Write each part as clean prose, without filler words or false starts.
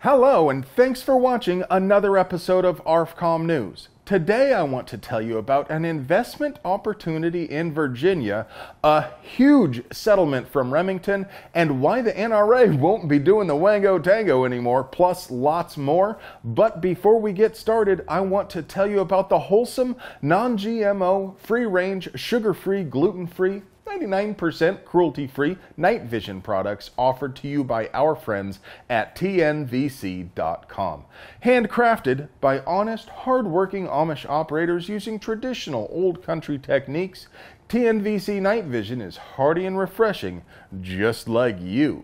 Hello, and thanks for watching another episode of ARFCOM News. Today I want to tell you about an investment opportunity in Virginia, a huge settlement from Remington, and why the NRA won't be doing the Wango Tango anymore, plus lots more. But before we get started, I want to tell you about the wholesome, non-GMO, free-range, sugar-free, gluten-free, 99% cruelty-free night vision products offered to you by our friends at TNVC.com. Handcrafted by honest, hard-working Amish operators using traditional old country techniques, TNVC night vision is hearty and refreshing, just like you.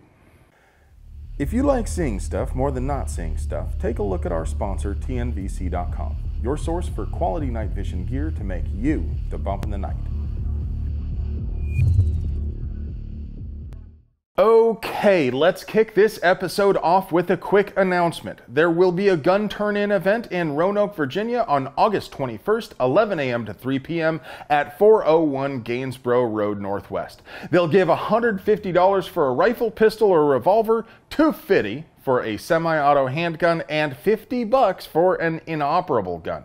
If you like seeing stuff more than not seeing stuff, take a look at our sponsor, TNVC.com, your source for quality night vision gear to make you the bump in the night. Okay, let's kick this episode off with a quick announcement. There will be a gun turn-in event in Roanoke, Virginia on August 21st, 11 a.m. to 3 p.m. at 401 Gainsborough Road Northwest. They'll give $150 for a rifle, pistol, or revolver, $250 for a semi-auto handgun, and $50 for an inoperable gun.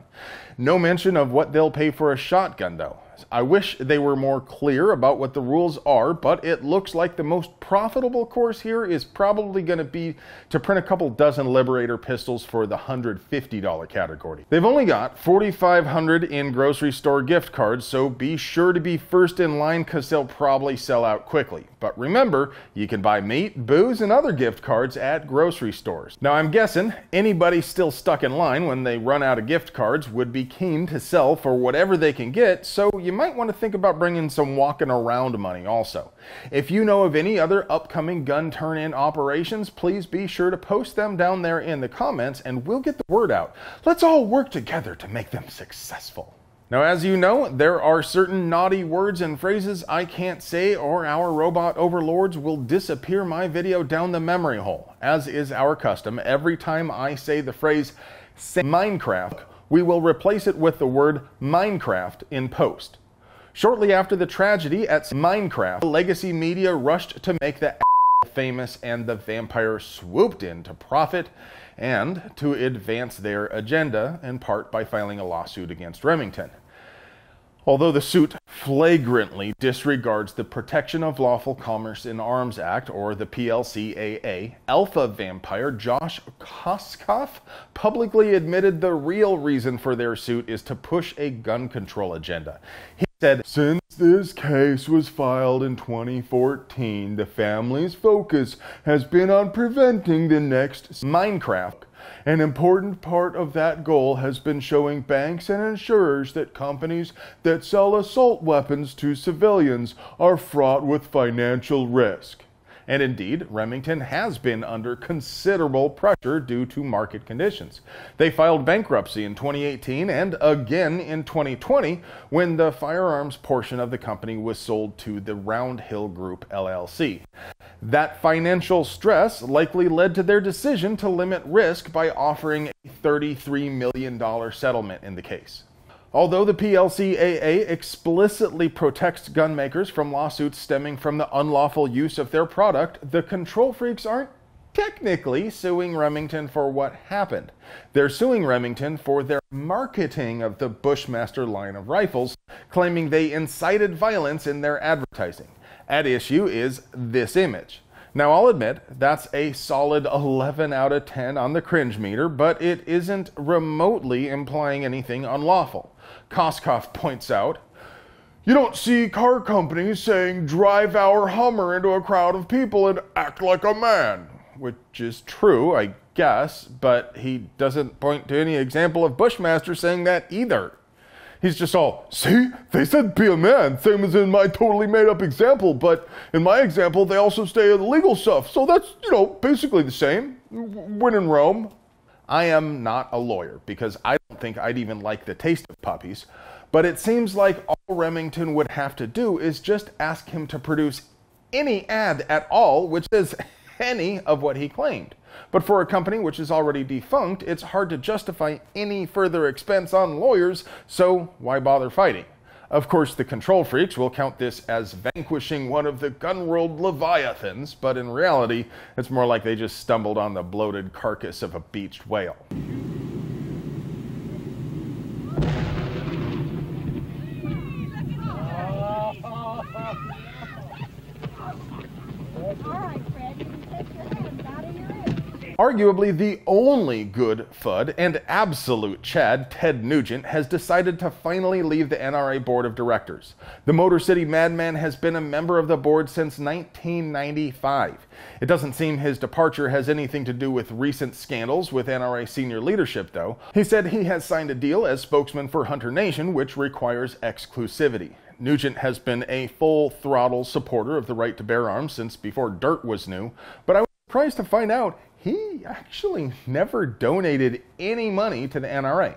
No mention of what they'll pay for a shotgun, though. I wish they were more clear about what the rules are, but it looks like the most profitable course here is probably going to be to print a couple dozen Liberator pistols for the $150 category. They've only got 4,500 in grocery store gift cards, so be sure to be first in line because they'll probably sell out quickly. But remember, you can buy meat, booze, and other gift cards at grocery stores. Now I'm guessing anybody still stuck in line when they run out of gift cards would be keen to sell for whatever they can get, so you might want to think about bringing some walking around money also. If you know of any other upcoming gun turn-in operations, please be sure to post them down there in the comments and we'll get the word out. Let's all work together to make them successful. Now, as you know, there are certain naughty words and phrases I can't say or our robot overlords will disappear my video down the memory hole. As is our custom, every time I say the phrase Minecraft, we will replace it with the word Minecraft in post. Shortly after the tragedy at Minecraft, legacy media rushed to make the famous and the vampire swooped in to profit and to advance their agenda, in part by filing a lawsuit against Remington. Although the suit flagrantly disregards the Protection of Lawful Commerce in Arms Act, or the PLCAA, alpha vampire Josh Koskoff publicly admitted the real reason for their suit is to push a gun control agenda. He said, "Since this case was filed in 2014, the family's focus has been on preventing the next Minecraft. An important part of that goal has been showing banks and insurers that companies that sell assault weapons to civilians are fraught with financial risk." And indeed, Remington has been under considerable pressure due to market conditions. They filed bankruptcy in 2018 and again in 2020 when the firearms portion of the company was sold to the Round Hill Group LLC. That financial stress likely led to their decision to limit risk by offering a $33 million settlement in the case. Although the PLCAA explicitly protects gun makers from lawsuits stemming from the unlawful use of their product, the control freaks aren't technically suing Remington for what happened. They're suing Remington for their marketing of the Bushmaster line of rifles, claiming they incited violence in their advertising. At issue is this image. Now, I'll admit, that's a solid 11 out of 10 on the cringe meter, but it isn't remotely implying anything unlawful. Koskoff points out, "You don't see car companies saying, 'Drive our Hummer into a crowd of people and act like a man,'" which is true, I guess, but he doesn't point to any example of Bushmaster saying that either. He's just all, "See, they said be a man, same as in my totally made up example, but in my example, they also say illegal stuff, so that's, basically the same. When in Rome." I am not a lawyer because I don't think I'd even like the taste of puppies, but it seems like all Remington would have to do is just ask him to produce any ad at all which says any of what he claimed. But for a company which is already defunct, it's hard to justify any further expense on lawyers, so why bother fighting? Of course, the control freaks will count this as vanquishing one of the gun world leviathans, but in reality, it's more like they just stumbled on the bloated carcass of a beached whale. Arguably the only good FUD and absolute Chad, Ted Nugent, has decided to finally leave the NRA board of directors. The Motor City Madman has been a member of the board since 1995. It doesn't seem his departure has anything to do with recent scandals with NRA senior leadership, though. He said he has signed a deal as spokesman for Hunter Nation, which requires exclusivity. Nugent has been a full-throttle supporter of the right to bear arms since before dirt was new, but I was surprised to find out he actually never donated any money to the NRA.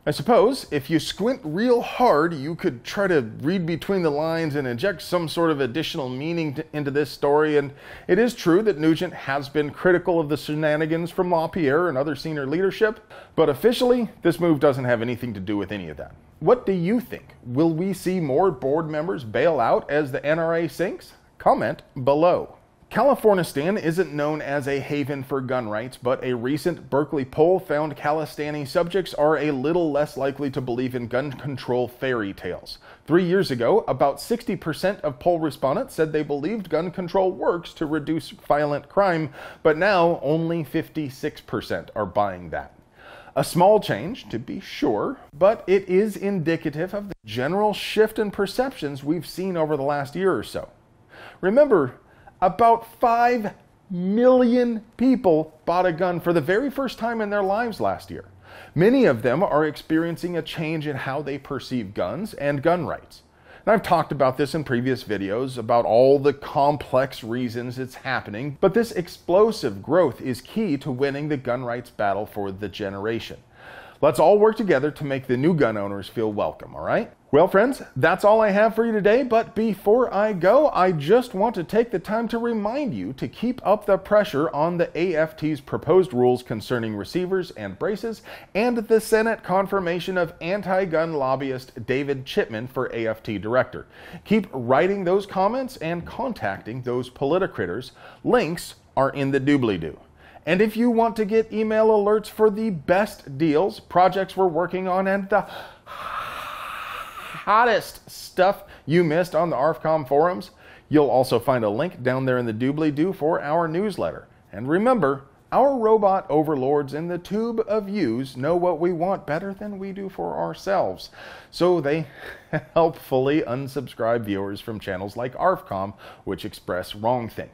I suppose if you squint real hard, you could try to read between the lines and inject some sort of additional meaning into this story, and it is true that Nugent has been critical of the shenanigans from LaPierre and other senior leadership, but officially, this move doesn't have anything to do with any of that. What do you think? Will we see more board members bail out as the NRA sinks? Comment below. Californistan isn't known as a haven for gun rights, but a recent Berkeley poll found Calistani subjects are a little less likely to believe in gun control fairy tales. 3 years ago, about 60% of poll respondents said they believed gun control works to reduce violent crime, but now only 56% are buying that. A small change, to be sure, but it is indicative of the general shift in perceptions we've seen over the last year or so. Remember, about 5 million people bought a gun for the very first time in their lives last year. Many of them are experiencing a change in how they perceive guns and gun rights. And I've talked about this in previous videos about all the complex reasons it's happening, but this explosive growth is key to winning the gun rights battle for the generation. Let's all work together to make the new gun owners feel welcome, all right? Well, friends, that's all I have for you today, but before I go, I just want to take the time to remind you to keep up the pressure on the AFT's proposed rules concerning receivers and braces and the Senate confirmation of anti-gun lobbyist David Chipman for AFT director. Keep writing those comments and contacting those politicrators. Links are in the doobly-doo. And if you want to get email alerts for the best deals, projects we're working on, and the hottest stuff you missed on the ARFCOM forums, you'll also find a link down there in the doobly-doo for our newsletter. And remember, our robot overlords in the tube of yous know what we want better than we do for ourselves. So they helpfully unsubscribe viewers from channels like ARFCOM, which express wrongthink.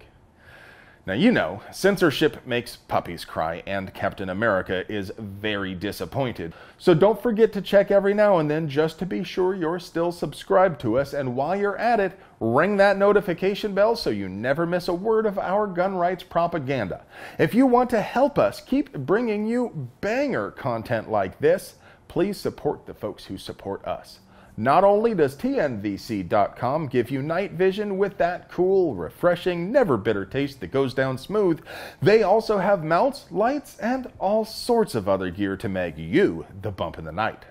Now, you know, censorship makes puppies cry, and Captain America is very disappointed. So don't forget to check every now and then just to be sure you're still subscribed to us, and while you're at it, ring that notification bell so you never miss a word of our gun rights propaganda. If you want to help us keep bringing you banger content like this, please support the folks who support us. Not only does TNVC.com give you night vision with that cool, refreshing, never bitter taste that goes down smooth, they also have mounts, lights, and all sorts of other gear to make you the bump in the night.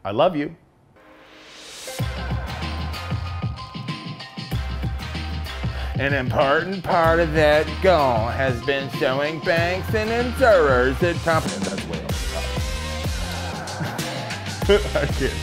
I love you. An important part of that goal has been showing banks and insurers that companies. That's way off. I can't.